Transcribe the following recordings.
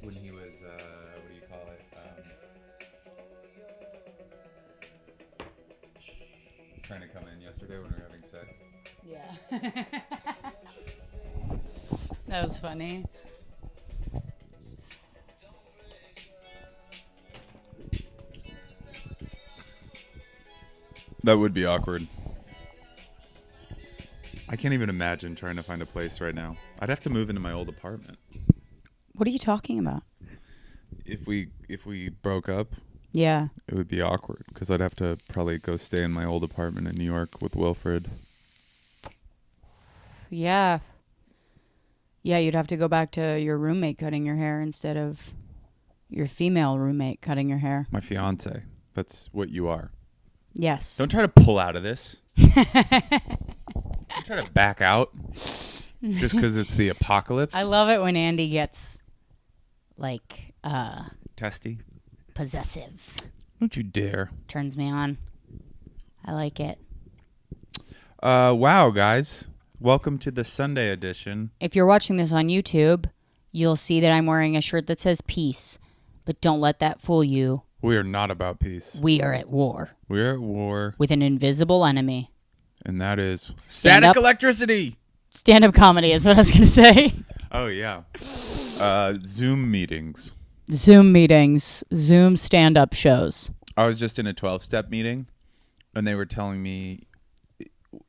when he was, what do you call it? Trying to come in yesterday when we were having sex. Yeah. That was funny. That would be awkward. I can't even imagine trying to find a place right now. I'd have to move into my old apartment. What are you talking about? If we broke up, Yeah. it would be awkward because I'd have to probably go stay in my old apartment in New York with Wilfred. Yeah. Yeah, you'd have to go back to your roommate cutting your hair instead of your female roommate cutting your hair. My fiance. That's what you are. Yes. Don't try to pull out of this. Don't try to back out just because it's the apocalypse. I love it when Andy gets Testy. possessive. Don't you dare. Turns me on. I like it. Wow, guys. Welcome to the Sunday edition. If you're watching this on YouTube, you'll see that I'm wearing a shirt that says peace. But don't let that fool you. We are not about peace. We are at war. We are at war, With an invisible enemy. and that is Stand static up. electricity. Stand-up comedy is what I was going to say. Oh, yeah. Zoom meetings. Zoom meetings. Zoom stand-up shows. I was just in a 12-step meeting, and they were telling me,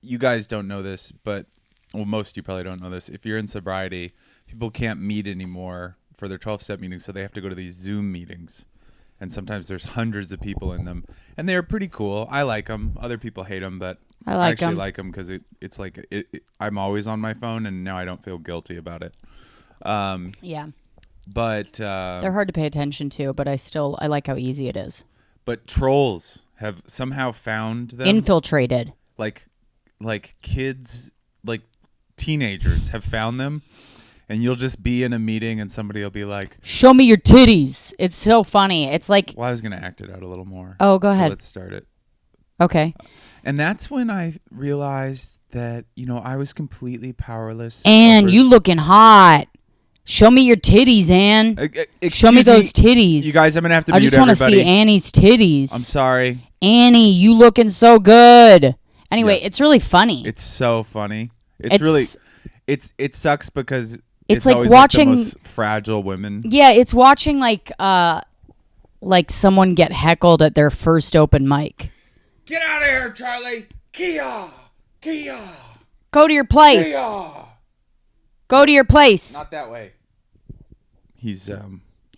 you guys don't know this, but, well, most of you probably don't know this. If you're in sobriety, people can't meet anymore for their 12-step meetings, so they have to go to these Zoom meetings. And sometimes there's hundreds of people in them. And they're pretty cool. I like them. Other people hate them, but I actually like them because it's like I'm always on my phone, and now I don't feel guilty about it. Yeah. But They're hard to pay attention to, but I like how easy it is. But trolls have somehow found them. Infiltrated. Like kids, like teenagers have found them. And you'll just be in a meeting and somebody will be like, Show me your titties. It's so funny. It's like, well, I was going to act it out a little more. Oh, go ahead. Let's start it. Okay. And that's when I realized that, I was completely powerless. Ann, over- you looking hot. Show me your titties, Ann. Show me Excuse those titties. You guys, I'm going to have to I mute just want to everybody. see Annie's titties. I'm sorry. Annie, you looking so good. Anyway, Yeah. it's really funny. It's so funny. It sucks because it's like always watching like the most fragile women. Yeah, it's watching like someone get heckled at their first open mic. Get out of here, Charlie. Kia. Go to your place. Go to your place. Not that way.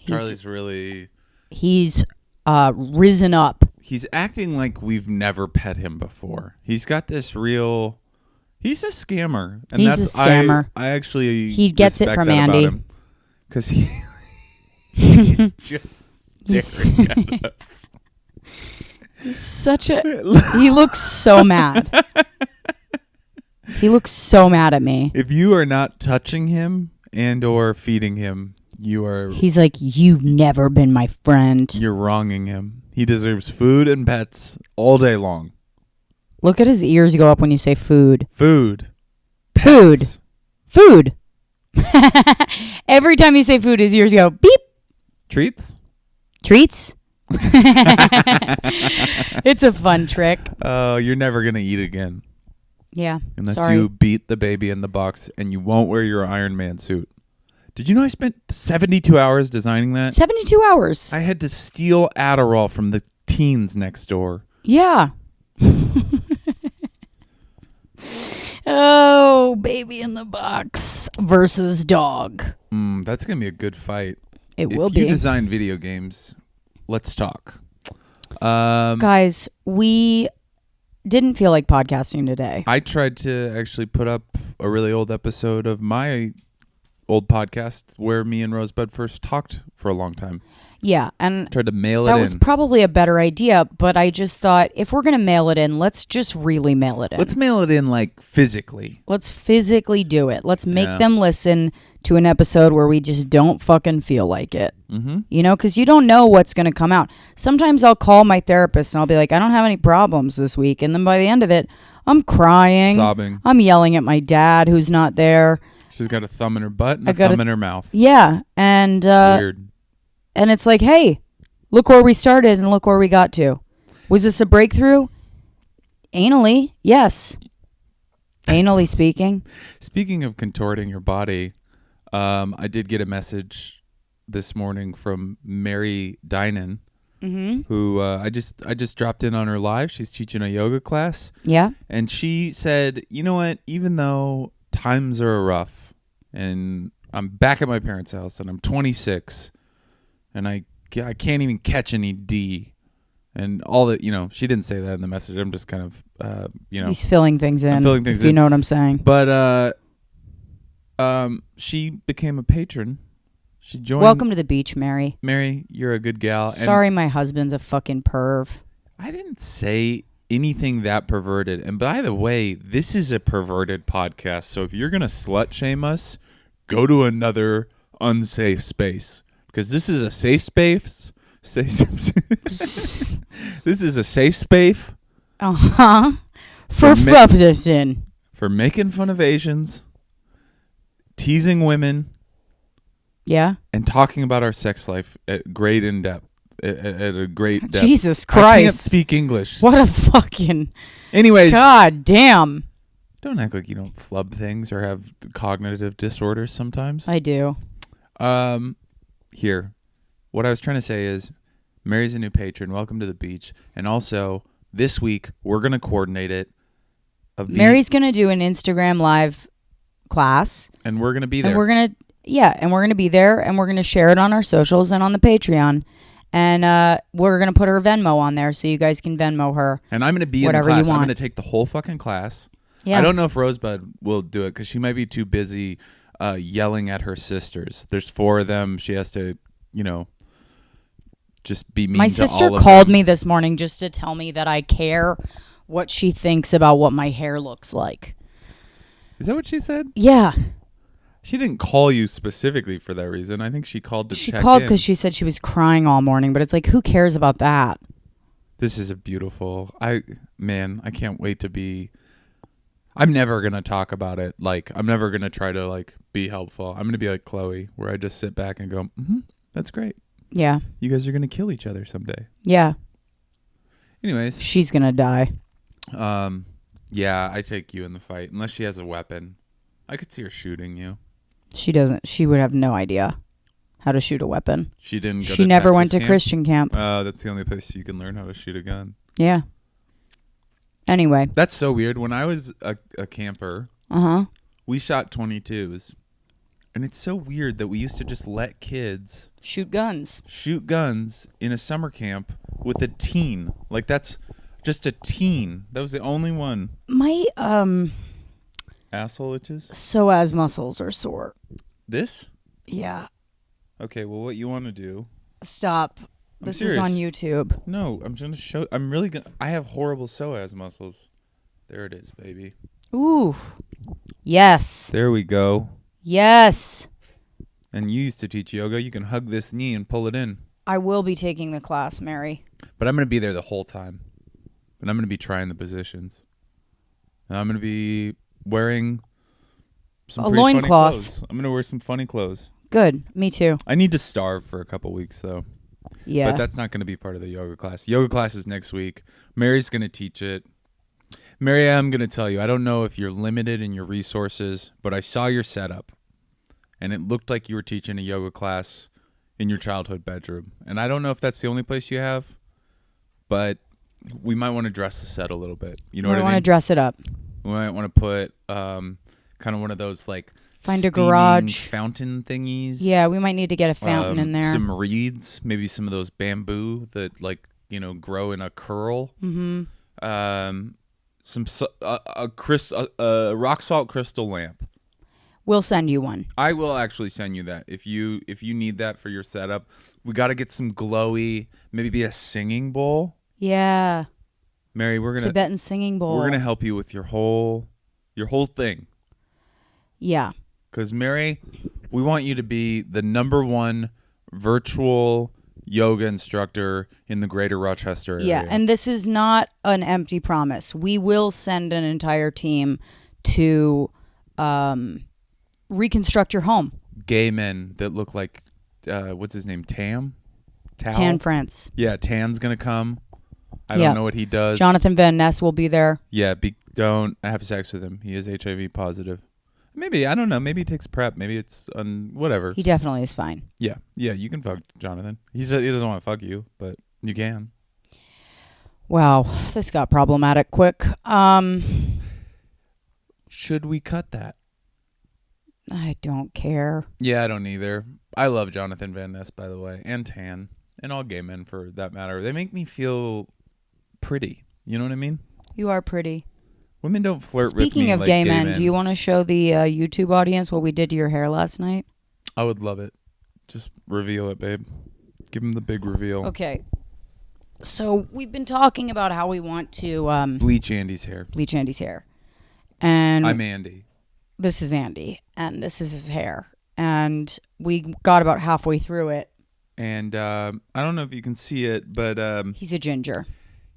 Charlie's really... He's risen up. He's acting like we've never pet him before. He's got this real... He's a scammer. And He's a scammer. I actually He gets it respect from that about Andy. him, 'cause he's just staring at us. He looks so mad. He looks so mad at me. If you are not touching him and or feeding him, He's like, you've never been my friend. you're wronging him. He deserves food and pets all day long. Look at his ears go up when you say food. Food. Food. Pets. Food. Every time you say food, his ears go beep. Treats? Treats. It's a fun trick. Oh, you're never going to eat again. Yeah. Unless sorry. you beat the baby in the box and you won't wear your Iron Man suit. Did you know I spent 72 hours designing that? 72 hours. I had to steal Adderall from the teens next door. Yeah. Oh, baby in the box versus dog. That's going to be a good fight. It will If you be. design video games, let's talk. Guys, we didn't feel like podcasting today. I tried to actually put up a really old episode of my old podcast where me and Rosebud first talked for a long time. Yeah, and Tried to mail it that in. was probably a better idea, but I just thought if we're going to mail it in, let's just really mail it in. Let's mail it in like physically. Let's physically do it. Let's make Yeah. them listen to an episode where we just don't fucking feel like it. Mm-hmm. You know, because you don't know what's going to come out. Sometimes I'll call my therapist and I'll be like, I don't have any problems this week. And then by the end of it, I'm crying. Sobbing. I'm yelling at my dad who's not there. She's got a thumb in her butt and I a got thumb in her mouth. Yeah, and It's weird. and it's like, hey, look where we started and look where we got to. Was this a breakthrough? Anally, yes. Anally speaking. Speaking of contorting your body, I did get a message this morning from Mary Dinan, who I just dropped in on her live. She's teaching a yoga class. Yeah. And she said, you know what, even though times are rough and I'm back at my parents' house and I'm 26 and I can't even catch any D and all that, she didn't say that in the message. I'm just kind of, He's filling things in. I'm filling things if you in. know what I'm saying. But she became a patron. She joined. Welcome to the beach, Mary. Mary, you're a good gal. Sorry, my husband's a fucking perv. I didn't say anything that perverted. And by the way, this is a perverted podcast. So if you're going to slut shame us, go to another unsafe space. Because this is a safe space. This is a safe space. Uh-huh. For making fun of Asians, teasing women, yeah, and talking about our sex life at great in depth. At a great depth. Jesus Christ. I can't speak English. What a fucking... Anyways. God damn. Don't act like you don't flub things or have cognitive disorders sometimes. I do. Here. What I was trying to say is, Mary's a new patron. Welcome to the beach. And also, this week, we're going to coordinate it. Mary's going to do an Instagram live class. And we're going to be there. And we're going to be there, and we're going to share it on our socials and on the Patreon. And we're going to put her Venmo on there so you guys can Venmo her. And I'm going to be in the class. I'm going to take the whole fucking class. Yeah. I don't know if Rosebud will do it because she might be too busy yelling at her sisters. There's 4 of them. She has to, just be mean to all of them. My sister called me this morning just to tell me that I care what she thinks about what my hair looks like. Is that what she said? Yeah. She didn't call you specifically for that reason. I think she called to check in. She called because she said she was crying all morning, but it's like, who cares about that? This is a beautiful... I can't wait to be... I'm never going to talk about it. I'm never going to try to, be helpful. I'm going to be like Chloe, where I just sit back and go, that's great. Yeah. You guys are going to kill each other someday. Yeah. Anyways. She's going to die. Yeah, I take you in the fight. Unless she has a weapon. I could see her shooting you. She doesn't. She would have no idea how to shoot a weapon. She didn't go to She never Texas went to camp? Christian camp. That's the only place you can learn how to shoot a gun. Yeah. Anyway. That's so weird. When I was a camper, we shot 22s. And it's so weird that we used to just let kids... Shoot guns in a summer camp with a teen. That's just a teen. That was the only one. My, asshole itches? Psoas muscles are sore. This? Yeah. Okay, well, what you want to do... Stop. This is on YouTube. No, I'm going to show... I'm really going to... I have horrible psoas muscles. There it is, baby. Ooh. Yes. There we go. Yes. And you used to teach yoga. You can hug this knee and pull it in. I will be taking the class, Mary. But I'm going to be there the whole time. And I'm going to be trying the positions. And I'm going to be wearing some pretty funny clothes. I'm going to wear some funny clothes. Good. Me too. I need to starve for a couple weeks, though. Yeah. But that's not going to be part of the yoga class. Yoga class is next week. Mary's going to teach it. Mary, I'm going to tell you, I don't know if you're limited in your resources, but I saw your setup. And it looked like you were teaching a yoga class in your childhood bedroom. And I don't know if that's the only place you have, but we might want to dress the set a little bit. You know what I mean? We want to dress it up. We might want to put kind of one of those find a garage fountain thingies. Yeah, we might need to get a fountain in there. Some reeds, maybe some of those bamboo that grow in a curl. Mm-hmm. A rock salt crystal lamp. We'll send you one. I will actually send you that if you need that for your setup. We got to get some glowy, maybe a singing bowl. Yeah. Mary, we're gonna Tibetan singing bowl. We're gonna help you with your whole thing. Yeah. Because Mary, we want you to be the #1 virtual yoga instructor in the greater Rochester area. Yeah, and this is not an empty promise. We will send an entire team to reconstruct your home. Gay men that look like, what's his name? Tam? Tao? Tan France. Yeah, Tan's going to come. I Yeah. don't know what he does. Jonathan Van Ness will be there. Yeah, don't have sex with him. He is HIV positive. Maybe, I don't know. Maybe he takes PrEP. Maybe it's whatever. He definitely is fine. Yeah, you can fuck Jonathan. He doesn't want to fuck you, but you can. Wow, this got problematic quick. Should we cut that? I don't care. Yeah, I don't either. I love Jonathan Van Ness, by the way, and Tan, and all gay men for that matter. They make me feel pretty. You know what I mean? You are pretty. Women don't flirt with me. Speaking of like gay men, do you want to show the YouTube audience what we did to your hair last night? I would love it. Just reveal it, babe. Give them the big reveal. Okay. So we've been talking about how we want to Bleach Andy's hair. bleach Andy's hair. And I'm Andy. this is Andy, and this is his hair. And we got about halfway through it. And I don't know if you can see it, but He's a ginger.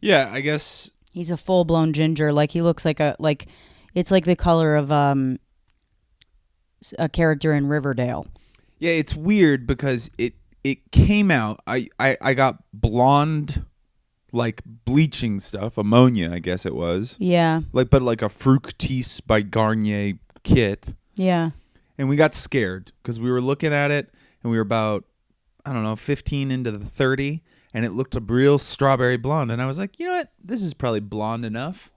yeah, I guess. He's a full-blown ginger. Like, he looks like it's like the color of a character in Riverdale. Yeah, it's weird because it came out. I got blonde, like bleaching stuff, ammonia, I guess it was. Yeah. But a Fructis by Garnier kit. Yeah. And we got scared because we were looking at it and we were about, I don't know, 15 into the 30. And it looked a real strawberry blonde. And I was like, you know what? This is probably blonde enough.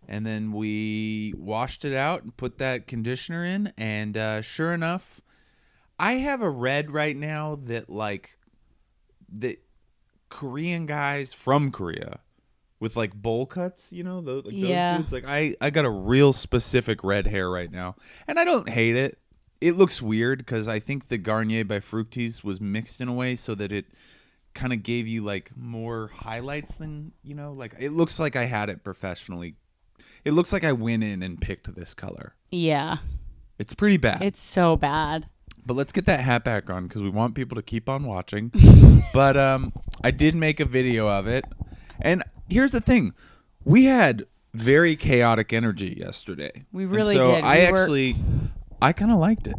And then we washed it out and put that conditioner in. And sure enough, I have a red right now that Korean guys from Korea with like bowl cuts, those dudes. Like I got a real specific red hair right now. And I don't hate it. It looks weird because I think the Garnier by Fructis was mixed in a way so that it kind of gave you like more highlights than, like it looks like I had it professionally. It looks like I went in and picked this color. Yeah. It's pretty bad. It's so bad. But let's get that hat back on because we want people to keep on watching. But I did make a video of it. And here's the thing. We had very chaotic energy yesterday. We really and so did. I kind of liked it.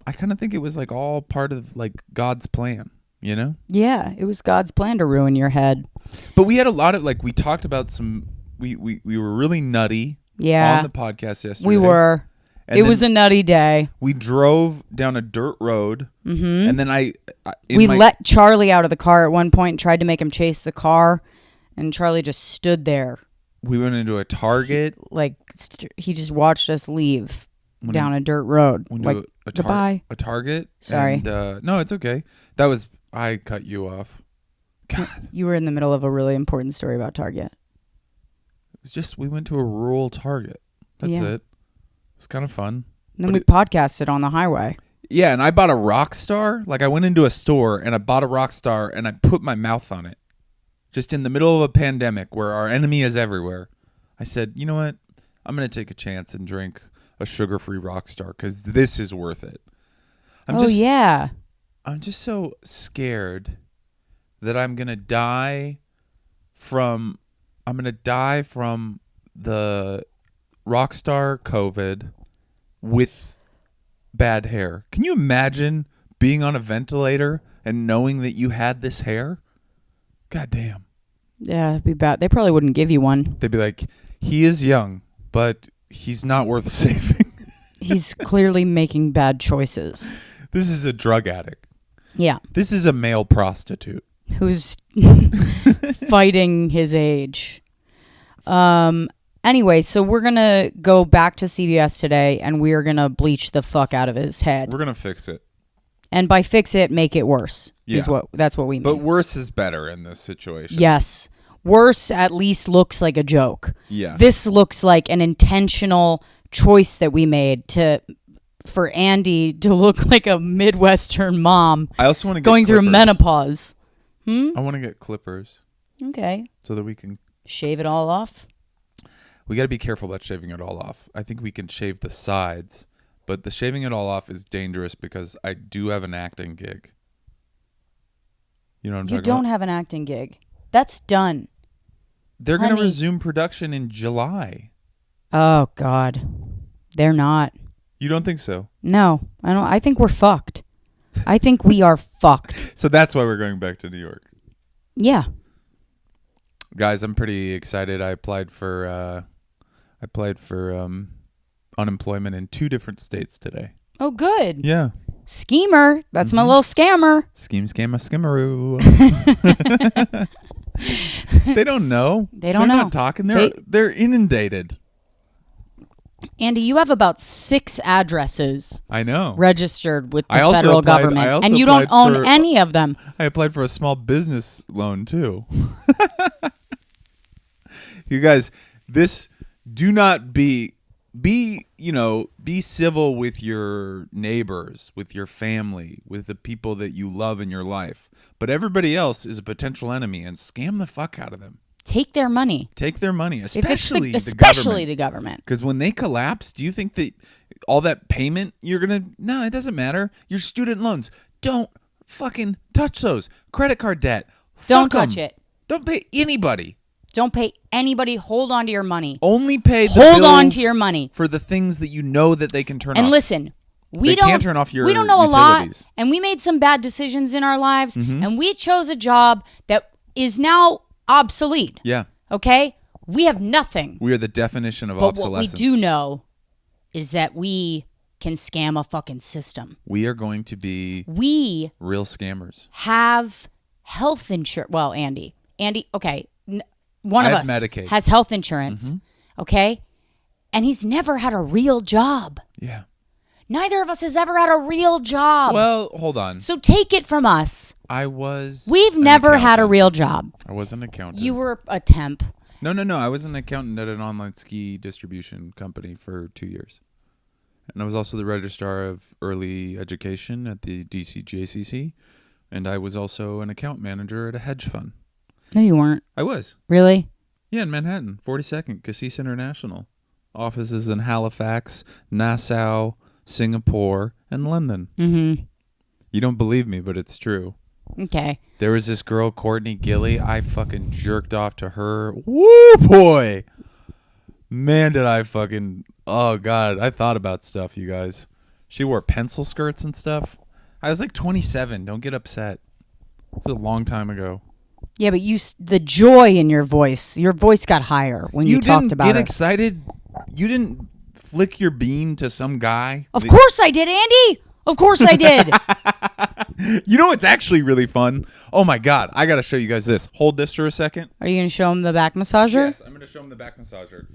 I kind of think it was like all part of like God's plan, Yeah, it was God's plan to ruin your head. But we had a lot of we talked about we were really nutty on the podcast yesterday. We were. And it was a nutty day. We drove down a dirt road, and then we let Charlie out of the car at one point and tried to make him chase the car, and Charlie just stood there. We went into a Target. He just watched us leave down a dirt road. Goodbye. A Target. Sorry. And, no, it's okay. I cut you off. God. You were in the middle of a really important story about Target. It was just we went to a rural Target. That's it. It was kind of fun. And then we podcasted on the highway. Yeah, and I bought a Rockstar. I went into a store and I bought a Rockstar and I put my mouth on it. Just in the middle of a pandemic where our enemy is everywhere. I said, you know what? I'm going to take a chance and drink a sugar-free Rockstar because this is worth it. I'm just so scared that I'm going to die from the Rockstar COVID with bad hair. Can you imagine being on a ventilator and knowing that you had this hair? God damn. Yeah, it'd be bad. They probably wouldn't give you one. They'd be like, he is young, but he's not worth saving. He's clearly making bad choices. This is a drug addict. Yeah. This is a male prostitute. Who's fighting his age. Anyway, so we're going to go back to CVS today, and we're going to bleach the fuck out of his head. We're going to fix it. And by fix it, make it worse. Yeah. That's what we mean. But worse is better in this situation. Yes. Worse at least looks like a joke. Yeah. This looks like an intentional choice that we made for Andy to look like a Midwestern mom. I also want to going through menopause. I want to get clippers. Okay. So that we can shave it all off. We got to be careful about shaving it all off. I think we can shave the sides, but the shaving it all off is dangerous because I do have an acting gig. You know what I'm talking about? You don't have an acting gig. That's done. They're going to resume production in July. Oh, God. They're not. You don't think so? No, I don't. I think we're fucked. I think we are fucked. So that's why we're going back to New York. Yeah. Guys, I'm pretty excited. I applied for unemployment in 2 different states today. Oh, good. Yeah. Schemer. That's my little scammer. Scheme, scam, a skimmaroo. They don't know. They don't They're know. not talking. They're inundated. Andy, you have about 6 addresses I know. registered with the I also federal applied- government, I also and you don't applied own for- any of them. I applied for a small business loan too. You guys, do not be civil with your neighbors, with your family, with the people that you love in your life. But everybody else is a potential enemy, and scam the fuck out of them. Take their money. Take their money, If it's especially especially the the government. Because when they collapse, do you think that all that payment you're going to... No, it doesn't matter. Your student loans, don't fucking touch those. Credit card debt, Don't fuck 'em. touch it. Don't pay anybody. Don't pay anybody. Hold on to your money. Only pay the Hold on bills to your money. for the things that you know that they can turn And off. listen, we They don't can't turn off your we don't know a lot, utilities. and we made some bad decisions in our lives, Mm-hmm. and we chose a job that is now obsolete. Yeah. Okay, we have nothing. We are the definition of But what we obsolescence. do know is that we can scam a fucking system. We are going to be We real scammers. have health insurance. Well, Andy, okay, one I of have us Medicaid. has health insurance, okay, and he's never had a real job. Yeah. Neither of us has ever had a real job. Well, hold on. So take it from us. We've an never had a accountant. real job. I was an accountant. You were a temp. No. I was an accountant at an online ski distribution company for 2 years. And I was also the registrar of early education at the DCJCC. And I was also an account manager at a hedge fund. No, you weren't. I was. Really? Yeah, in Manhattan, 42nd, Cassis International. Offices in Halifax, Nassau, Singapore, and London. Mm-hmm. You don't believe me, but it's true. Okay. There was this girl, Courtney Gilly. I fucking jerked off to her. Woo, boy. Man, did I fucking... Oh, God. I thought about stuff, you guys. She wore pencil skirts and stuff. I was like 27. Don't get upset. It's a long time ago. Yeah, but the joy in your voice got higher when you talked about You didn't get it. excited? You didn't flick your bean to some guy? Of course I did, Andy. Of course I did. You know what's actually really fun? Oh, my God. I got to show you guys this. Hold this for a second. Are you going to show him the back massager? Yes, I'm going to show him the back massager.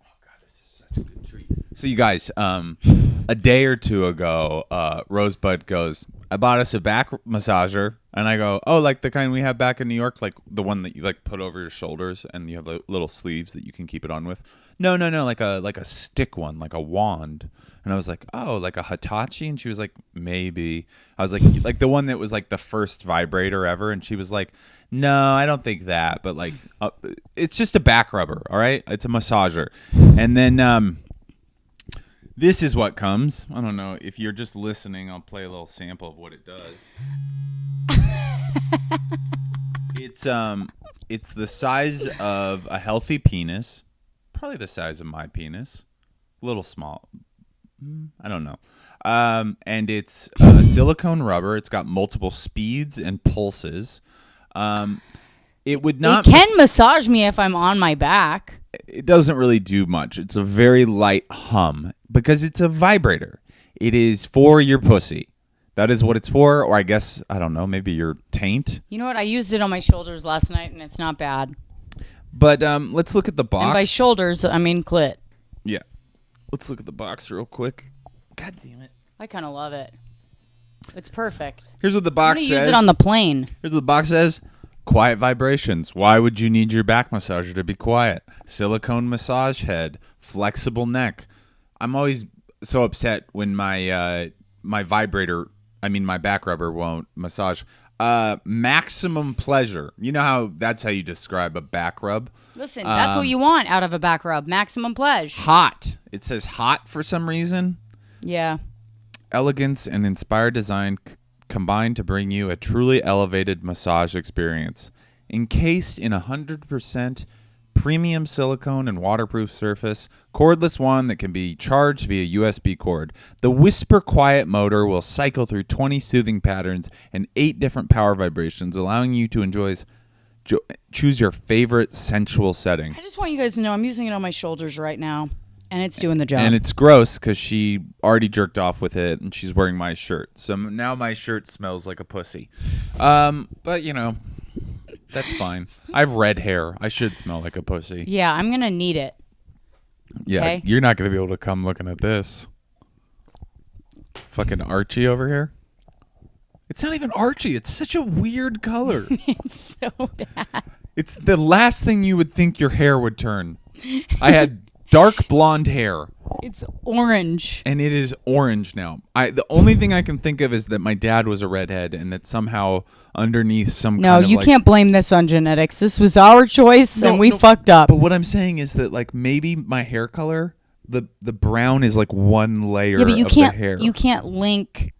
Oh, God, this is such a good treat. So, you guys, a day or two ago, Rosebud goes, I bought us a back massager. And I go, oh, like the kind we have back in New York, like the one that you like put over your shoulders and you have like, little sleeves that you can keep it on with. No, like a stick one, like a wand. And I was like, oh, like a Hitachi? And she was like, maybe. I was like the one that was like the first vibrator ever. And she was like, no, I don't think that. But like, it's just a back rubber, all right? It's a massager. And then this is what comes. I don't know. If you're just listening, I'll play a little sample of what it does. It's the size of a healthy penis. Probably the size of my penis. A little small. I don't know. And it's silicone rubber. It's got multiple speeds and pulses. It would not... It can massage me if I'm on my back. It doesn't really do much. It's a very light hum because it's a vibrator. It is for your pussy. That is what it's for. Or I guess, I don't know, maybe your taint. You know what? I used it on my shoulders last night, and it's not bad. But let's look at the box. And by shoulders, I mean clit. Yeah. Let's look at the box real quick. God damn it. I kind of love it. It's perfect. Here's what the I'm box going says. to use it on the plane. Here's what the box says. Quiet vibrations. Why would you need your back massager to be quiet? Silicone massage head. Flexible neck. I'm always so upset when my my back rubber won't massage. Maximum pleasure. You know how that's how you describe a back rub? Listen, that's what you want out of a back rub. Maximum pleasure. Hot. It says hot for some reason. Yeah. Elegance and inspired design combine to bring you a truly elevated massage experience. Encased in 100% premium silicone and waterproof surface, cordless wand that can be charged via USB cord. The Whisper Quiet motor will cycle through 20 soothing patterns and 8 different power vibrations, allowing you to choose your favorite sensual setting. I just want you guys to know I'm using it on my shoulders right now, and it's doing the job. And it's gross because she already jerked off with it, and she's wearing my shirt. So now my shirt smells like a pussy. But, you know, that's fine. I have red hair. I should smell like a pussy. Yeah, I'm going to need it. Yeah, Okay. You're not going to be able to come looking at this. Fucking Archie over here. It's not even Archie. It's such a weird color. It's so bad. It's the last thing you would think your hair would turn. I had dark blonde hair, It's orange. and it is orange now. The only thing I can think of is that my dad was a redhead, and that somehow underneath some No, kind of you like, can't blame this on genetics. This was our choice, No, and we no, fucked up. But what I'm saying is that like maybe my hair color, the brown is like one layer Yeah, but you of can't. the hair. You can't link.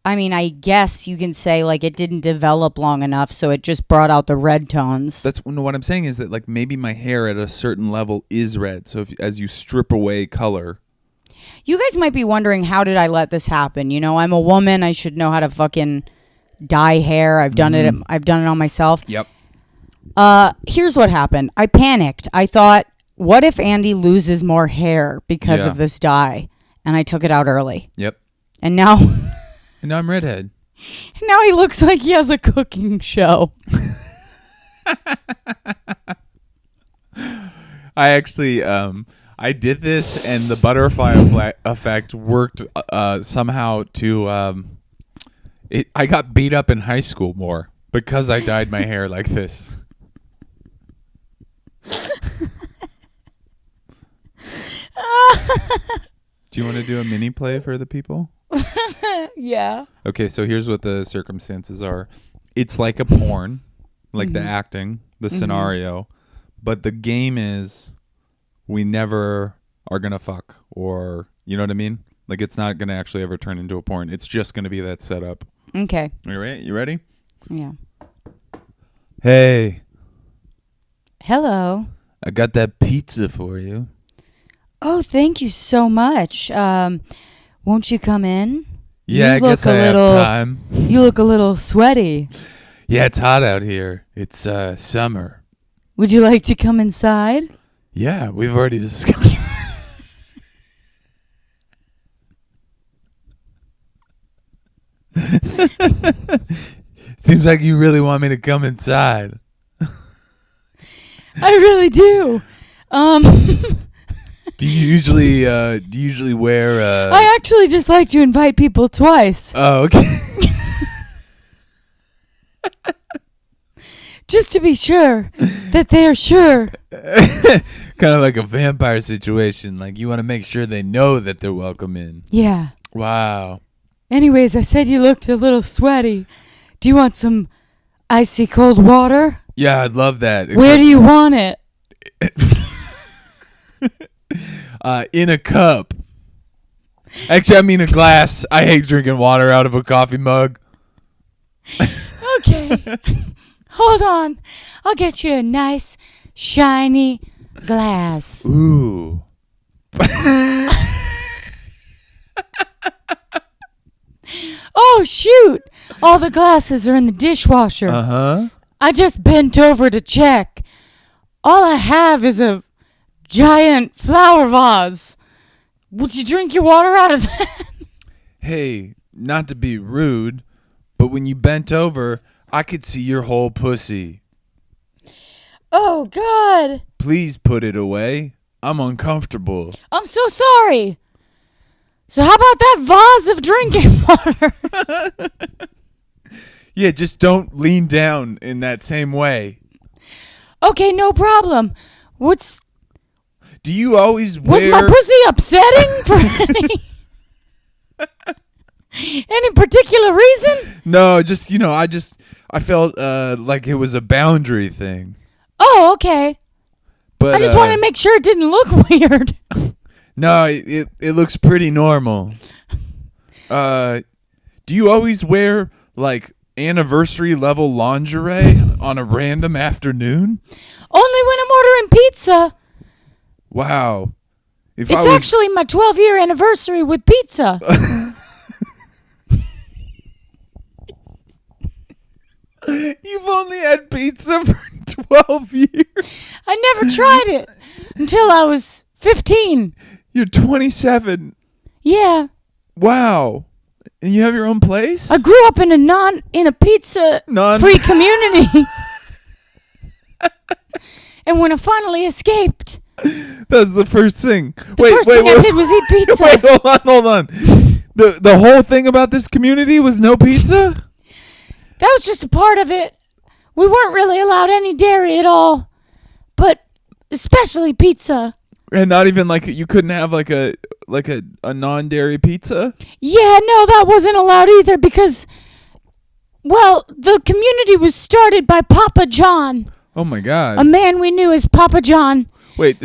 I mean, I guess you can say like it didn't develop long enough, so it just brought out the red tones. That's what I'm saying is that like maybe my hair at a certain level is red. So as you strip away color, You guys might be wondering, how did I let this happen? You know, I'm a woman. I should know how to fucking dye hair. I've done it. I've done it on myself. Yep. Here's what happened. I panicked. I thought, what if Andy loses more hair because Yeah. of this dye? And I took it out early. Yep. And now, And now I'm redhead. now he looks like he has a cooking show. I actually I did this, and the butterfly effect worked somehow to I got beat up in high school more because I dyed my hair like this. Do you want to do a mini play for the people? Yeah. Okay, so here's what the circumstances are. It's like a porn, like the acting, the scenario, but the game is we never are going to fuck, or you know what I mean? Like it's not going to actually ever turn into a porn. It's just going to be that setup. Okay. You ready? You ready? Yeah. Hey, Hello. I got that pizza for you. Oh, thank you so much. Won't you come in? Yeah, I You look guess a I little- have time. You look a little sweaty. Yeah, it's hot out here. It's summer. Would you like to come inside? Yeah, we've already discussed. Seems like you really want me to come inside. I really do. Do you usually wear I actually just like to invite people twice, Oh, okay. just to be sure that they are sure. Kind of like a vampire situation. Like you want to make sure they know that they're welcome in. Yeah. Wow. Anyways, I said you looked a little sweaty. Do you want some icy cold water? Yeah, I'd love that. Where do you want it? In a cup. Actually, I mean a glass. I hate drinking water out of a coffee mug. Okay. Hold on. I'll get you a nice, shiny glass. Ooh. Oh, shoot. All the glasses are in the dishwasher. Uh-huh. I just bent over to check. All I have is a giant flower vase. Would you drink your water out of that? Hey, not to be rude, but when you bent over, I could see your whole pussy. Oh, God. Please put it away. I'm uncomfortable. I'm so sorry. So how about that vase of drinking water? Yeah, just don't lean down in that same way. Okay, no problem. Do you always Was wear... my pussy upsetting for any particular reason? No, just, I felt like it was a boundary thing. Oh, okay. But I just wanted to make sure it didn't look weird. No, it looks pretty normal. Do you always wear like anniversary level lingerie on a random afternoon? Only when I'm ordering pizza. Wow. If It's actually my 12-year anniversary with pizza. You've only had pizza for 12 years. I never tried it until I was 15. You're 27. Yeah. Wow. And you have your own place? I grew up in a pizza free community. And when I finally escaped, That's the first thing. the first thing I did was eat pizza. Wait, hold on. The whole thing about this community was no pizza? That was just a part of it. We weren't really allowed any dairy at all, but especially pizza. And not even like you couldn't have like a non-dairy pizza? Yeah, no, that wasn't allowed either because, well, the community was started by Papa John, Oh my god. a man we knew as Papa John. Wait,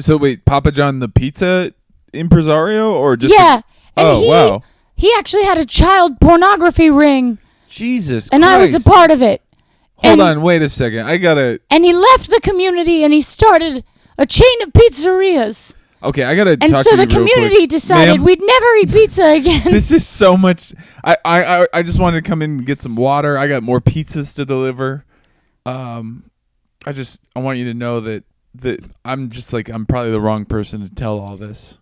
Papa John the pizza impresario or just Yeah. And Oh, wow. He actually had a child pornography ring, Jesus and Christ. I was a part of it. Hold And- on, wait a second. I got to And he left the community and he started a chain of pizzerias. Okay, I got to And talk so to the you real community quick. decided Ma'am, we'd never eat pizza again. this is so much. I just wanted to come in and get some water. I got more pizzas to deliver. I want you to know that I'm probably the wrong person to tell all this.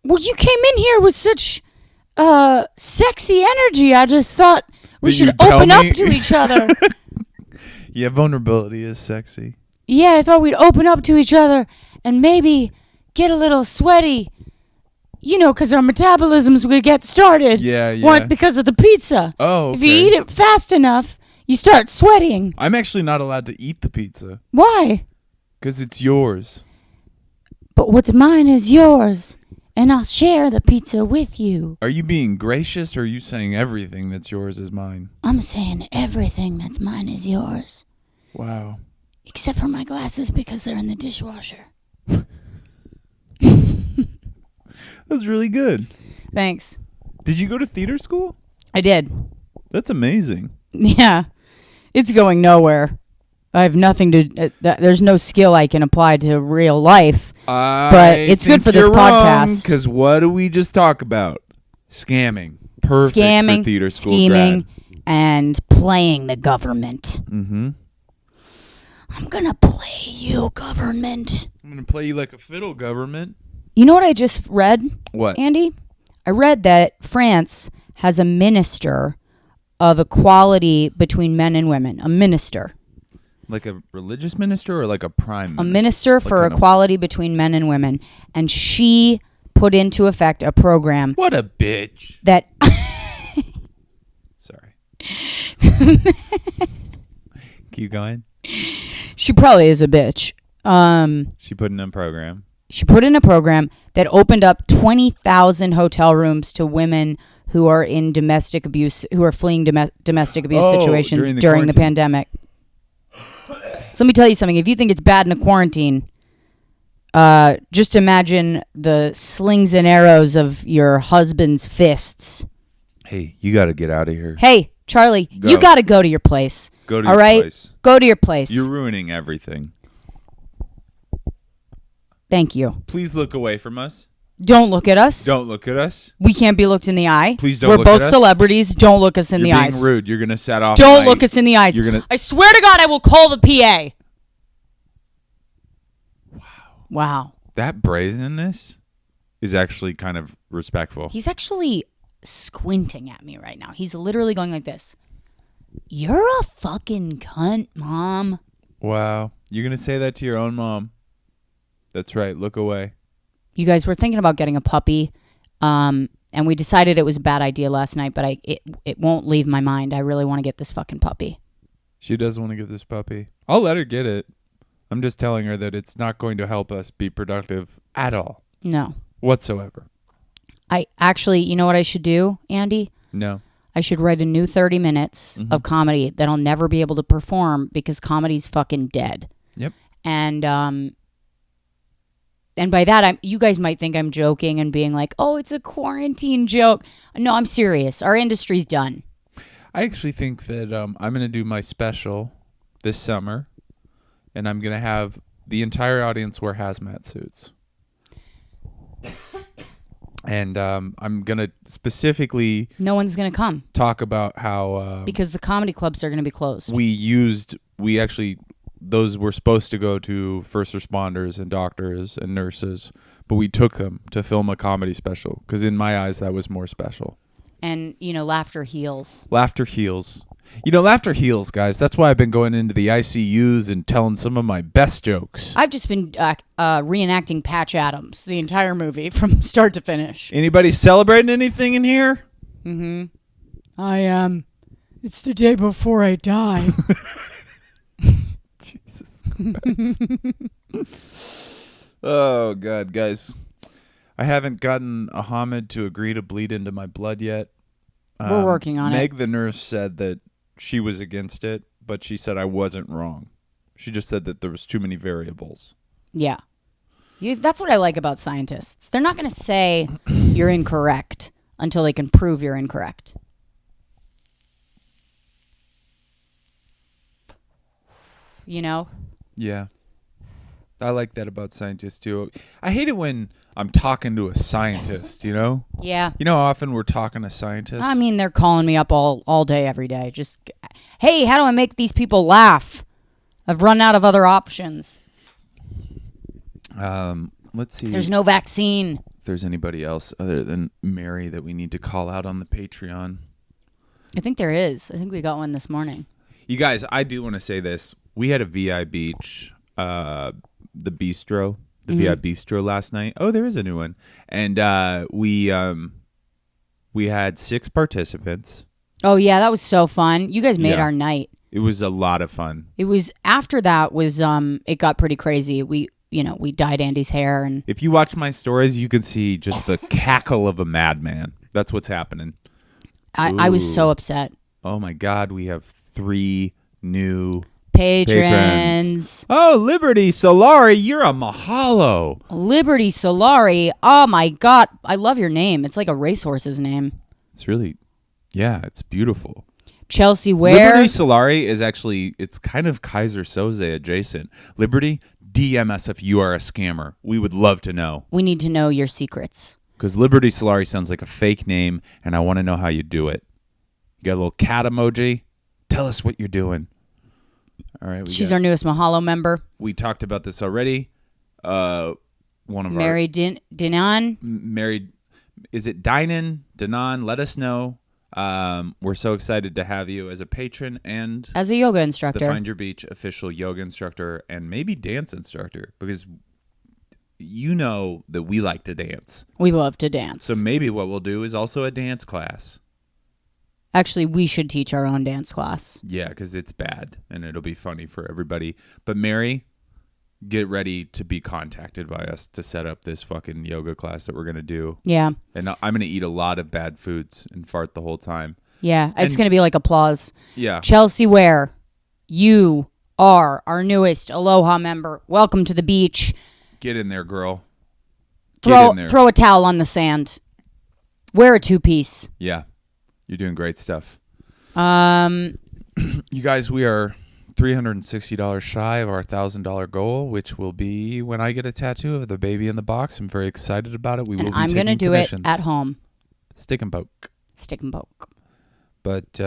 Well, you came in here with such sexy energy. I just thought we Did you should tell open up me? to each other. Yeah, vulnerability is sexy. Yeah, I thought we'd open up to each other and maybe get a little sweaty. You know, because our metabolisms would get started. Yeah. Because of the pizza. Oh, okay. If you eat it fast enough, you start sweating. I'm actually not allowed to eat the pizza Why? because it's yours. But what's mine is yours, and I'll share the pizza with you. Are you being gracious or are you saying everything that's yours is mine? I'm saying everything that's mine is yours. Wow. Except for my glasses because they're in the dishwasher. That was really good. Thanks. Did you go to theater school? I did. That's amazing. Yeah. It's going nowhere. I have nothing to... there's no skill I can apply to real life. But it's good for this podcast. Because what do we just talk about? Scamming. Perfect Scamming, for theater school scheming, and playing the government. Mm-hmm. I'm gonna play you, government. I'm going to play you like a fiddle, government. You know what I just read, What? Andy? I read that France has a minister of equality between men and women. A minister. Like a religious minister or like a prime minister? A minister Like for kind of- equality between men and women. And she put into effect a program What a bitch. that... Sorry. Keep going. She probably is a bitch. She put in a program. She put in a program that opened up 20,000 hotel rooms to women who are in domestic abuse, who are fleeing domestic abuse situations during the pandemic. So let me tell you something. If you think it's bad in a quarantine, just imagine the slings and arrows of your husband's fists. Hey, you got to get out of here. Hey, Charlie, Go. you got to go to your place. Go to all your right? place. Go to your place. You're ruining everything. Thank you. Please look away from us. Don't look at us. Don't look at us. We can't be looked in the eye. Please don't We're look both at us. celebrities. Don't look us in You're the being eyes. rude. You're going to set off. Don't look us in the eyes. You're gonna. I swear to God, I will call the PA. Wow. That brazenness is actually kind of respectful. He's actually squinting at me right now. He's literally going like this. You're a fucking cunt, Mom. Wow. You're going to say that to your own mom. That's right. Look away. You guys were thinking about getting a puppy, and we decided it was a bad idea last night, but it won't leave my mind. I really want to get this fucking puppy. She does want to get this puppy. I'll let her get it. I'm just telling her that it's not going to help us be productive at all. No. Whatsoever. I actually, you know what I should do, Andy? No. I should write a new 30 minutes of comedy that I'll never be able to perform because comedy's fucking dead. Yep. And by that, you guys might think I'm joking and being like, oh, it's a quarantine joke. No, I'm serious. Our industry's done. I actually think that I'm going to do my special this summer, and I'm going to have the entire audience wear hazmat suits. And I'm going to specifically... No one's going to come. Talk about how... because the comedy clubs are going to be closed. Those were supposed to go to first responders and doctors and nurses, but we took them to film a comedy special because in my eyes, that was more special. And, laughter heals. Laughter heals. Laughter heals, guys. That's why I've been going into the ICUs and telling some of my best jokes. I've just been reenacting Patch Adams, the entire movie from start to finish. Anybody celebrating anything in here? Mm-hmm. I am. It's the day before I die. Jesus Christ. Oh, God, guys. I haven't gotten Ahmed to agree to bleed into my blood yet. We're working on Meg, the nurse, said that she was against it, but she said I wasn't wrong. She just said that there was too many variables. Yeah. That's what I like about scientists. They're not going to say you're incorrect until they can prove you're incorrect. Yeah. I like that about scientists, too. I hate it when I'm talking to a scientist, Yeah. You know how often we're talking to scientists? I mean, they're calling me up all day, every day. Just, hey, how do I make these people laugh? I've run out of other options. Let's see. There's no vaccine. If there's anybody else other than Mary that we need to call out on the Patreon. I think there is. I think we got one this morning. You guys, I do want to say this. We had a VI Beach, the bistro, VI Bistro last night. Oh, there is a new one. And we had 6 participants. Oh, yeah, that was so fun. You guys made our night. It was a lot of fun. It was after that was it got pretty crazy. We dyed Andy's hair, and if you watch my stories, you can see just the cackle of a madman. That's what's happening. I was so upset. Oh my God, we have 3 new patrons. Oh, Liberty Solari, you're a mahalo. Liberty Solari. Oh my God, I love your name. It's like a racehorse's name. It's really, yeah, it's beautiful. Chelsea Ware. Liberty Solari is actually, it's kind of Kaiser Soze adjacent. Liberty, DM us if you are a scammer. We would love to know. We need to know your secrets. Because Liberty Solari sounds like a fake name, and I want to know how you do it. You got a little cat emoji? Tell us what you're doing. All right. She's our newest Mahalo member. We talked about this already. One of Mary Dinan. Mary, is it Dinan? Dinan? Let us know. We're so excited to have you as a patron and as a yoga instructor, the Find Your Beach official yoga instructor and maybe dance instructor, because you know that we like to dance. We love to dance. So maybe what we'll do is also a dance class. Actually, we should teach our own dance class. Yeah, because it's bad and it'll be funny for everybody. But Mary, get ready to be contacted by us to set up this fucking yoga class that we're going to do. Yeah. And I'm going to eat a lot of bad foods and fart the whole time. Yeah, it's going to be like applause. Yeah. Chelsea Ware, you are our newest Aloha member. Welcome to the beach. Get in there, girl. Throw a towel on the sand. Wear a 2-piece. Yeah. You're doing great stuff. You guys, we are $360 shy of our $1,000 goal, which will be when I get a tattoo of the baby in the box. I'm very excited about it. I'm going to do it at home. Stick and poke. Stick and poke. But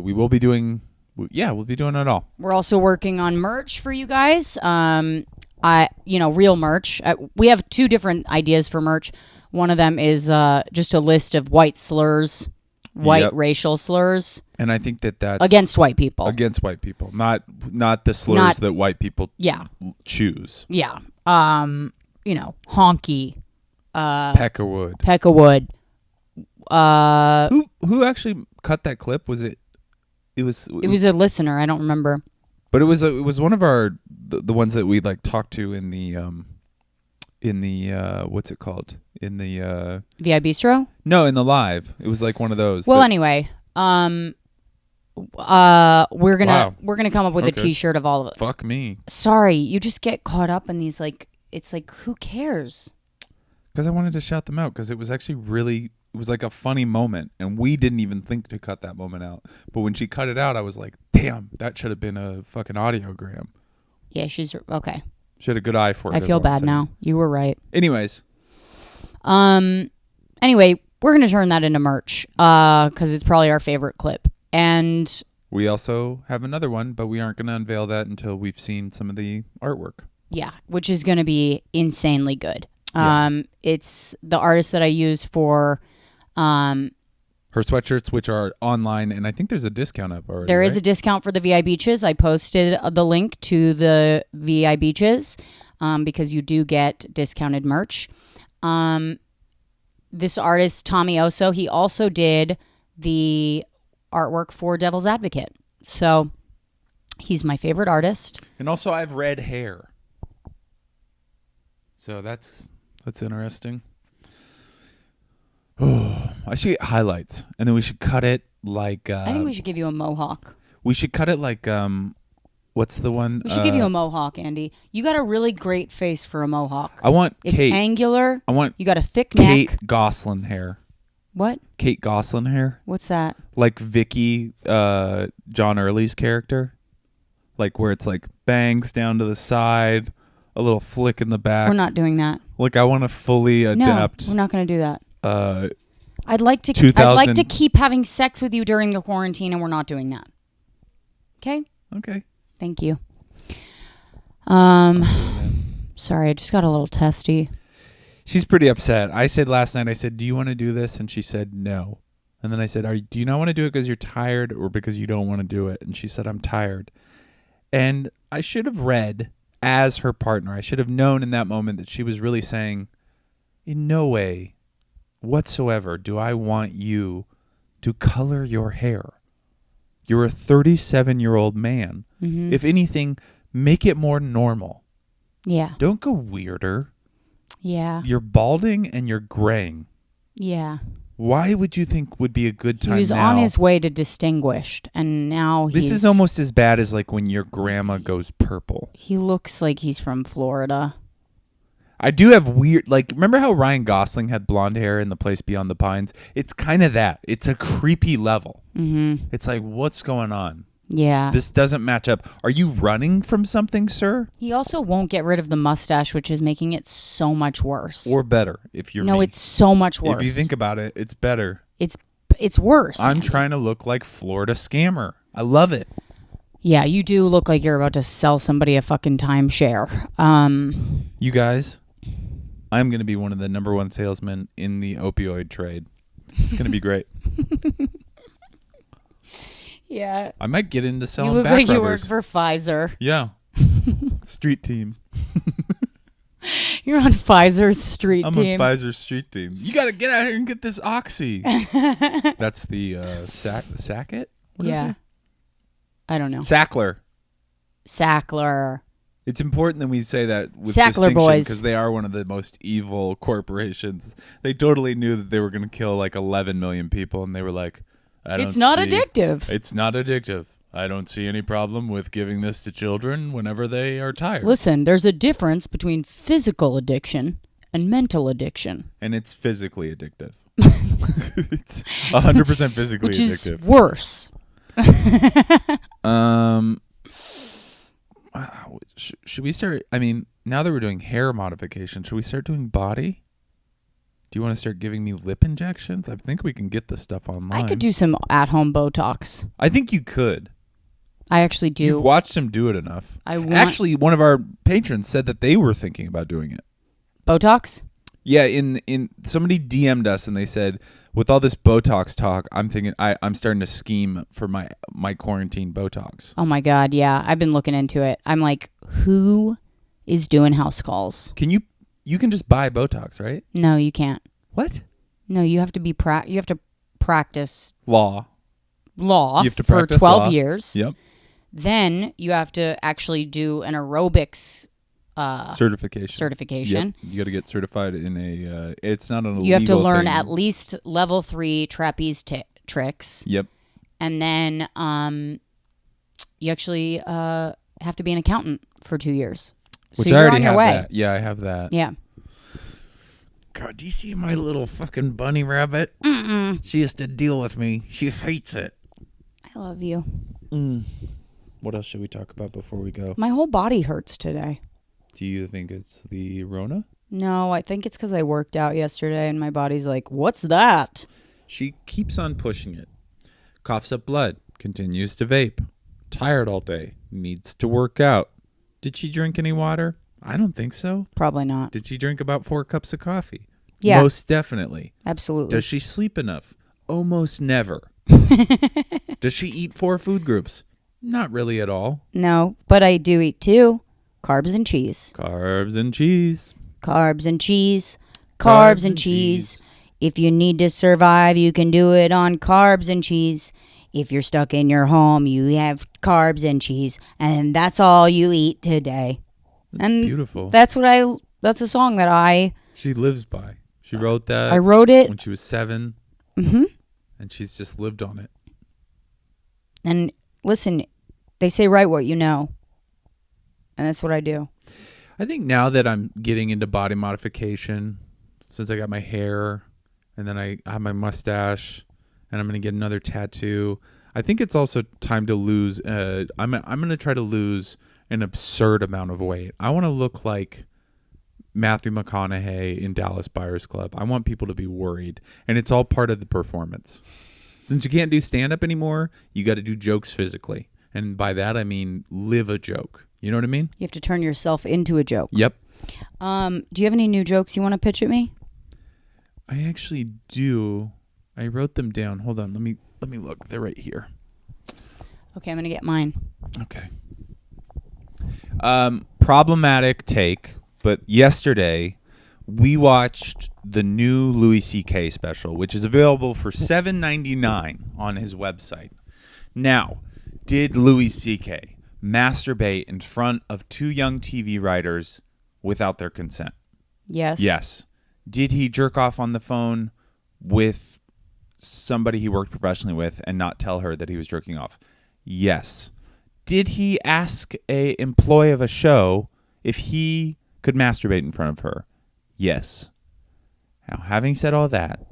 we will be doing, we'll be doing it all. We're also working on merch for you guys. Real merch. We have 2 different ideas for merch. One of them is just a list of white slurs. Racial slurs. And I think that's against white people. Against white people. Not the slurs that white people choose. Yeah. Honky. Peckerwood. Who actually cut that clip? It was a listener. I don't remember. But it was one of our the ones that we like talked to in the what's it called? In the VI Bistro? No, in the live. It was like one of those. Well, anyway, we're gonna come up with a T-shirt of all of it. Fuck me. Sorry, you just get caught up in these it's like who cares? Because I wanted to shout them out because it was actually really it was like a funny moment, and we didn't even think to cut that moment out. But when she cut it out, I was like, damn, that should have been a fucking audiogram. Yeah, she's okay. She had a good eye for it. I feel bad now. You were right. Anyways. Anyway, we're going to turn that into merch because it's probably our favorite clip. And we also have another one, but we aren't going to unveil that until we've seen some of the artwork. Yeah, which is going to be insanely good. Yeah. It's the artist that I use for her sweatshirts, which are online, and I think there's a discount up already. There is a discount for the VI Beaches. I posted the link to the VI Beaches because you do get discounted merch. This artist, Tommy Oso, he also did the artwork for Devil's Advocate. So he's my favorite artist. And also I have red hair. So that's interesting. Oh, I should get highlights, and then we should cut it like. I think we should give you a mohawk. We should cut it like what's the one? We should give you a mohawk, Andy. You got a really great face for a mohawk. I want it's Kate. Angular. I want you got a thick Kate neck. Gosselin hair. What? Kate Gosselin hair. What's that? Like Vicky, John Early's character, like where it's like bangs down to the side, a little flick in the back. We're not doing that. Like I want to fully adapt. No, we're not going to do that. I'd like to keep having sex with you during the quarantine, and we're not doing that. Okay? Okay. Thank you. Sorry, I just got a little testy. She's pretty upset. I said last night, do you want to do this? And she said no. And then I said, do you not want to do it because you're tired or because you don't want to do it? And she said, I'm tired. And I should have read as her partner. I should have known in that moment that she was really saying, in no way whatsoever do I want you to color your hair. You're a 37-year-old man. Mm-hmm. If anything, make it more normal. Yeah. Don't go weirder. Yeah. You're balding and you're graying. Yeah. Why would you think would be a good time now? He was on his way to distinguished, and now This is almost as bad as like when your grandma goes purple. He looks like he's from Florida. I do have weird, like, remember how Ryan Gosling had blonde hair in The Place Beyond the Pines? It's kind of that. It's a creepy level. Mm-hmm. It's like, what's going on? Yeah. This doesn't match up. Are you running from something, sir? He also won't get rid of the mustache, which is making it so much worse. Or better, if you're me. It's so much worse. If you think about it, it's better. It's worse. I'm trying to look like Florida Scammer. I love it. Yeah, you do look like you're about to sell somebody a fucking timeshare. You guys, I'm going to be one of the number one salesmen in the opioid trade. It's going to be great. Yeah. I might get into selling you look back like rubbers. You work for Pfizer. Yeah. Street team. You're on Pfizer's street team. I'm on Pfizer's street team. You got to get out here and get this Oxy. That's the Sackett? Yeah. I don't know. Sackler. It's important that we say that with Sackler distinction boys, because they are one of the most evil corporations. They totally knew that they were going to kill like 11 million people, and they were like, it's not addictive. It's not addictive. I don't see any problem with giving this to children whenever they are tired. Listen, there's a difference between physical addiction and mental addiction. And it's physically addictive. It's 100% physically addictive. Which is worse. Should we start? I mean, now that we're doing hair modification, should we start doing body? Do you want to start giving me lip injections? I think we can get this stuff online. I could do some at-home Botox. I think you could. I actually do. You've watched him do it enough. Actually, one of our patrons said that they were thinking about doing it. Botox? Yeah, in somebody DM'd us and they said, with all this Botox talk, I'm thinking I'm starting to scheme for my quarantine Botox. Oh my God, yeah. I've been looking into it. I'm like, who is doing house calls? You can just buy Botox, right? No, you can't. What? No, you have to be you have to practice law you have to for 12 law. years. Yep. Then you have to actually do an aerobics certification. Yep. You got to get certified in a. It's not an illegal. You have to learn thing. at least level 3 trapeze tricks. Yep. And then you actually have to be an accountant for 2 years. Which so I you're already on your have way. that. Yeah, I have that. Yeah. God, do you see my little fucking bunny rabbit? She has to deal with me. She hates it. I love you. What else should we talk about before we go? My whole body hurts today. Do you think it's the Rona? No, I think it's because I worked out yesterday and my body's like, what's that? She keeps on pushing it. Coughs up blood. Continues to vape. Tired all day. Needs to work out. Did she drink any water? I don't think so. Probably not. Did she drink about 4 cups of coffee? Yeah. Most definitely. Absolutely. Does she sleep enough? Almost never. Does she eat 4 food groups? Not really at all. No, but I do eat 2. Carbs and cheese. Carbs and cheese. Carbs and cheese. Carbs and cheese. If you need to survive, you can do it on carbs and cheese. If you're stuck in your home, you have carbs and cheese. And that's all you eat today. That's and beautiful. That's a song that she lives by. She wrote that. I wrote it when she was 7. Mm-hmm. And she's just lived on it. And listen, they say write what you know. And that's what I do. I think now that I'm getting into body modification, since I got my hair and then I have my mustache and I'm going to get another tattoo, I think it's also time to lose. I'm going to try to lose an absurd amount of weight. I want to look like Matthew McConaughey in Dallas Buyers Club. I want people to be worried. And it's all part of the performance. Since you can't do stand-up anymore, you got to do jokes physically. And by that, I mean live a joke. You know what I mean? You have to turn yourself into a joke. Yep. Do you have any new jokes you want to pitch at me? I actually do. I wrote them down. Hold on. Let me look. They're right here. Okay, I'm going to get mine. Okay. Problematic take, but yesterday we watched the new Louis C.K. special, which is available for $7.99 on his website. Now, did Louis C.K. masturbate in front of 2 young TV writers without their consent? Yes. Yes. Did he jerk off on the phone with somebody he worked professionally with and not tell her that he was jerking off? Yes. Did he ask a employee of a show if he could masturbate in front of her? Yes. Now, having said all that,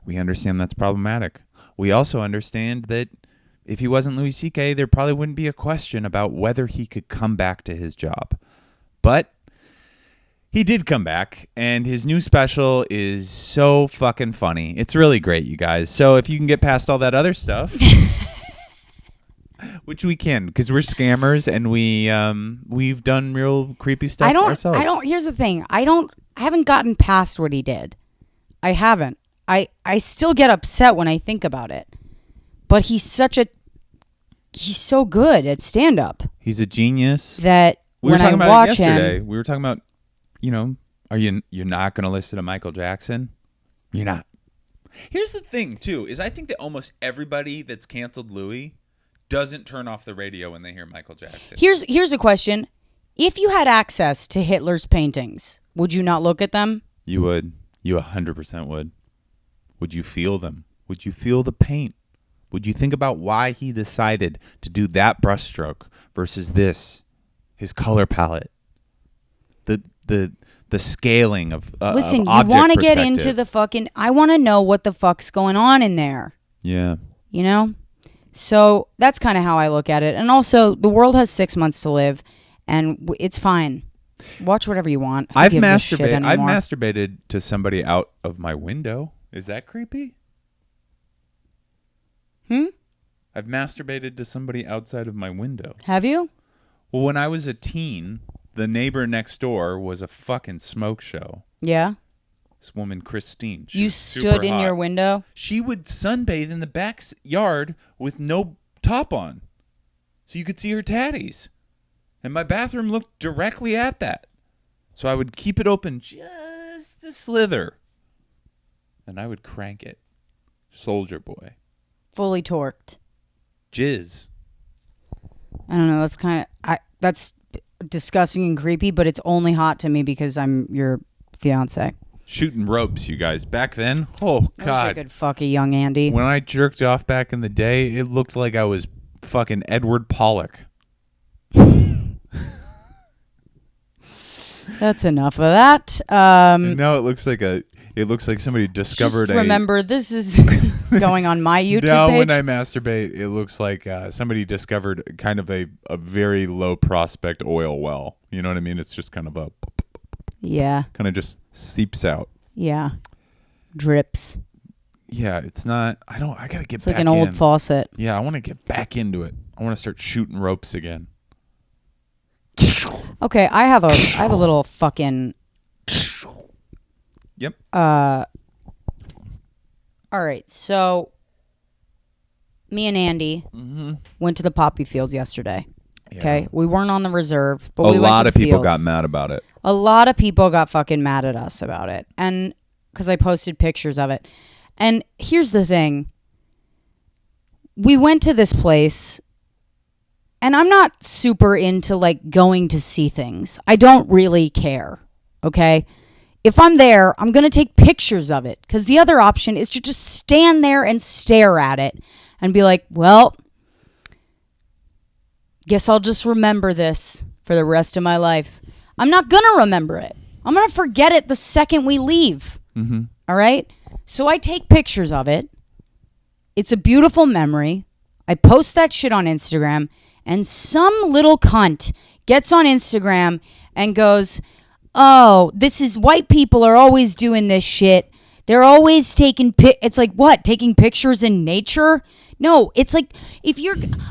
we understand that's problematic. We also understand that if he wasn't Louis C.K., there probably wouldn't be a question about whether he could come back to his job. But he did come back, and his new special is so fucking funny. It's really great, you guys. So if you can get past all that other stuff, which we can, because we're scammers and we've done real creepy stuff ourselves. Here's the thing. I haven't gotten past what he did. I haven't. I still get upset when I think about it. But he's so good at stand-up. He's a genius. That when I watch him, we were talking about, you're not going to listen to Michael Jackson? You're not. Here's the thing, too, is I think that almost everybody that's canceled Louis doesn't turn off the radio when they hear Michael Jackson. Here's a question. If you had access to Hitler's paintings, would you not look at them? You would. You 100% would. Would you feel them? Would you feel the paint? Would you think about why he decided to do that brushstroke versus this, his color palette, the scaling of listen, of you want to get into the fucking. I want to know what the fuck's going on in there. Yeah. You know, so that's kind of how I look at it. And also, the world has 6 months to live, and it's fine. Watch whatever you want. I've masturbated to somebody out of my window. Is that creepy? I've masturbated to somebody outside of my window. Have you? Well, when I was a teen, the neighbor next door was a fucking smoke show. Yeah? This woman, Christine. You stood in your window? She would sunbathe in the backyard with no top on. So you could see her tatties. And my bathroom looked directly at that. So I would keep it open just a slither. And I would crank it. Soldier Boy. Fully torqued. Jizz. I don't know. That's disgusting and creepy, but it's only hot to me because I'm your fiance. Shooting ropes, you guys. Back then, oh God, I wish I could fuck a young Andy. When I jerked off back in the day, it looked like I was fucking Edward Pollock. That's enough of that. And now it looks like somebody discovered just remember, this is going on my YouTube now page. When I masturbate, it looks like somebody discovered kind of a very low prospect oil well. You know what I mean? It's just kind of kind of just seeps out. Yeah. Drips. Yeah, it's not. I gotta get back in. It's like an old faucet. Yeah, I want to get back into it. I want to start shooting ropes again. Okay, I have a little fucking. Yep. All right, so me and Andy went to the poppy fields yesterday. Yeah. Okay, we weren't on the reserve, but A we went lot to of the people fields. got mad about it. A lot of people got fucking mad at us about it, and because I posted pictures of it. And here's the thing: we went to this place. And I'm not super into like going to see things. I don't really care. Okay. If I'm there, I'm going to take pictures of it. Because the other option is to just stand there and stare at it and be like, well, guess I'll just remember this for the rest of my life. I'm not going to remember it. I'm going to forget it the second we leave. Mm-hmm. All right. So I take pictures of it. It's a beautiful memory. I post that shit on Instagram. And some little cunt gets on Instagram and goes, oh, this is white people are always doing this shit. They're always taking it's like, what? Taking pictures in nature? No, it's like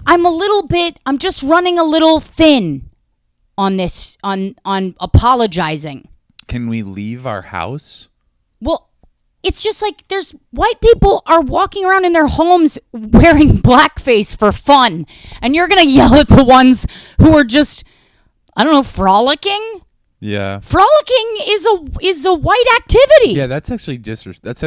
I'm just running a little thin on this, on apologizing. Can we leave our house? Well, it's just like there's white people are walking around in their homes wearing blackface for fun. And you're going to yell at the ones who are just, I don't know, frolicking? Yeah. Frolicking is a white activity. Yeah, that's actually that's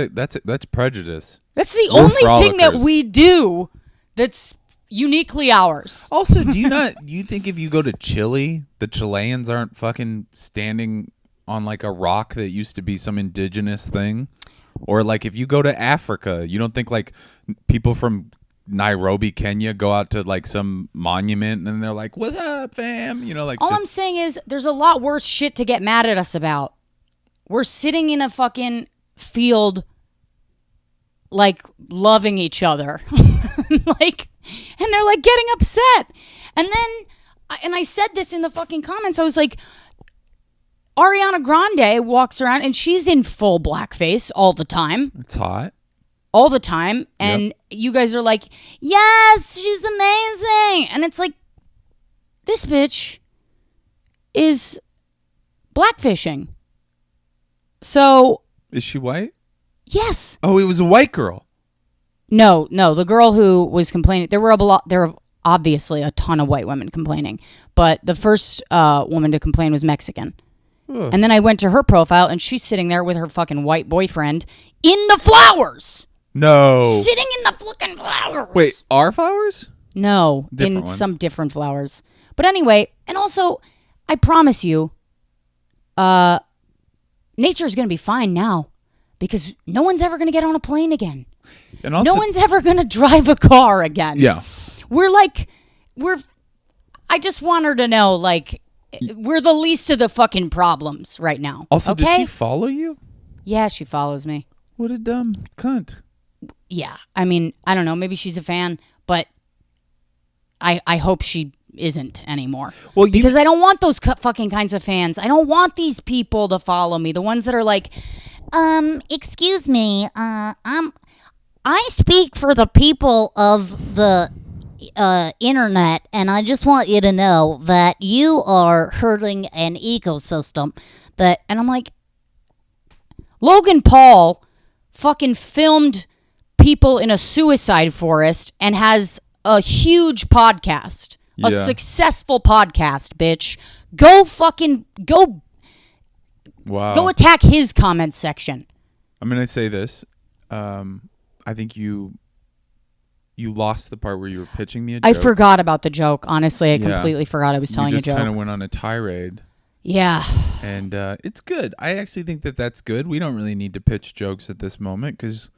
prejudice. That's the We're only thing that frolickers. we do that's uniquely ours. Also, do you think if you go to Chile, the Chileans aren't fucking standing on like a rock that used to be some indigenous thing? Or like if you go to Africa, you don't think like people from Nairobi, Kenya go out to like some monument and they're like, what's up, fam? You know, like All I'm saying is there's a lot worse shit to get mad at us about. We're sitting in a fucking field like loving each other. Like, and they're like getting upset. And I said this in the fucking comments. I was like, Ariana Grande walks around and she's in full blackface all the time. it's hot. All the time. And you guys are like, yes, she's amazing. And it's like, this bitch is blackfishing. So, Is she white? yes. Oh, it was a white girl. No, the girl who was complaining, there were obviously a ton of white women complaining, but the first woman to complain was Mexican. Ugh. And then I went to her profile and she's sitting there with her fucking white boyfriend in the flowers. No. Sitting in the fucking flowers. Wait, our flowers? No, Different in ones. some different flowers. But anyway, and also, I promise you, nature's going to be fine now because no one's ever going to get on a plane again. And also, No one's ever going to drive a car again. Yeah. I just want her to know, like, we're the least of the fucking problems right now. Also, okay? does she follow you? Yeah, she follows me. What a dumb cunt. Yeah. I mean, I don't know. Maybe she's a fan, but I hope she isn't anymore. Well, because I don't want those fucking kinds of fans. I don't want these people to follow me. The ones that are like, excuse me, I speak for the people of the internet, and I just want you to know that you are hurting an ecosystem that, and I'm like, Logan Paul fucking filmed people in a suicide forest and has a huge podcast, a Yeah. successful podcast, bitch. Go Wow. go attack his comment section. I'm going to say this. I think you lost the part where you were pitching me a joke. I forgot about the joke. Honestly, I Yeah. completely forgot I was telling you a just kind of joke. went on a tirade. Yeah. And it's good. I actually think that that's good. We don't really need to pitch jokes at this moment because,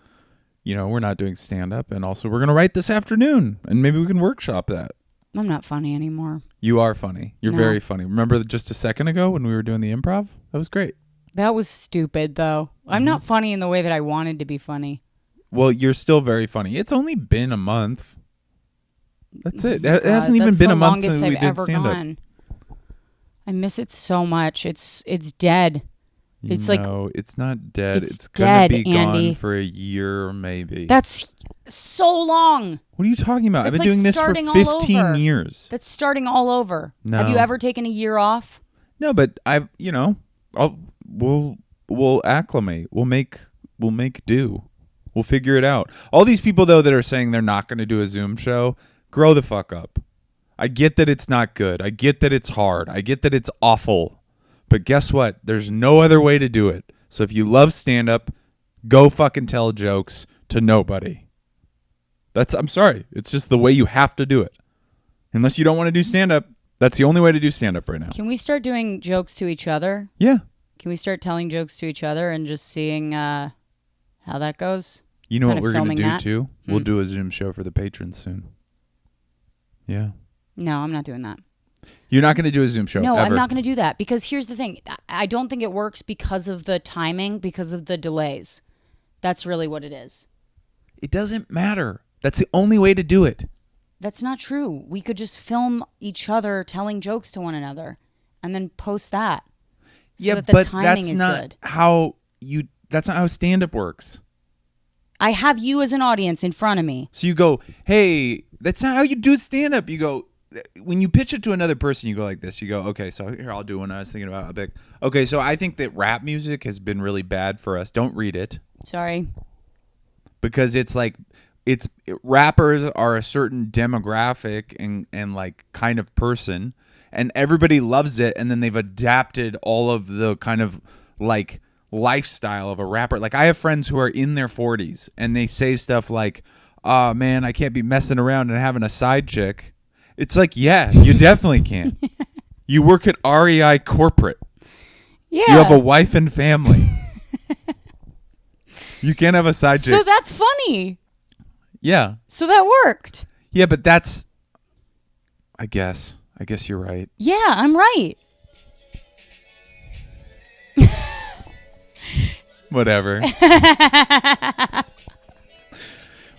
we're not doing stand-up. And also, we're going to write this afternoon. And maybe we can workshop that. I'm not funny anymore. You are funny. You're very funny. Remember just a second ago when we were doing the improv? That was great. That was stupid, though. I'm not funny in the way that I wanted to be funny. Well, you're still very funny. It's only been a month. That's it. It hasn't even been a month since we did stand-up. I miss it so much. It's dead. It's it's not dead. It's dead, gonna be Andy. gone for a year, maybe. That's so long. What are you talking about? I've been That's doing this for 15 years. That's starting all over. No. Have you ever taken a year off? No, but we'll acclimate. We'll make do. We'll figure it out. All these people though that are saying they're not going to do a Zoom show, grow the fuck up. I get that it's not good. I get that it's hard. I get that it's awful. But guess what? There's no other way to do it. So if you love stand-up, go fucking tell jokes to nobody. I'm sorry. It's just the way you have to do it. Unless you don't want to do stand-up, that's the only way to do stand-up right now. Can we start doing jokes to each other? Yeah. Can we start telling jokes to each other and just seeing how that goes? You know what we're going to do too? We'll do a Zoom show for the patrons soon. Yeah. No, I'm not doing that. You're not going to do a Zoom show? No, ever. I'm not going to do that because here's the thing. I don't think it works because of the timing, because of the delays. That's really what it is. It doesn't matter. That's the only way to do it. That's not true. We could just film each other telling jokes to one another and then post that. So that the timing is good. That's not how stand-up works. I have you as an audience in front of me. So you go, hey, that's not how you do stand-up. You go, when you pitch it to another person, you go like this. You go, okay, so here, I'll do one I was thinking about. I'll be like, okay, so I think that rap music has been really bad for us. Don't read it. Sorry. Because rappers are a certain demographic and like kind of person, and everybody loves it, and then they've adapted all of the kind of like lifestyle of a rapper. Like I have friends who are in their 40s and they say stuff like, oh man, I can't be messing around and having a side chick. It's like, yeah, you definitely can. You work at REI corporate. Yeah. You have a wife and family. You can't have a side chick. So that's funny. Yeah. So that worked. Yeah, but that's, I guess you're right. Yeah, I'm right. Whatever.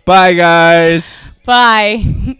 Bye, guys. Bye.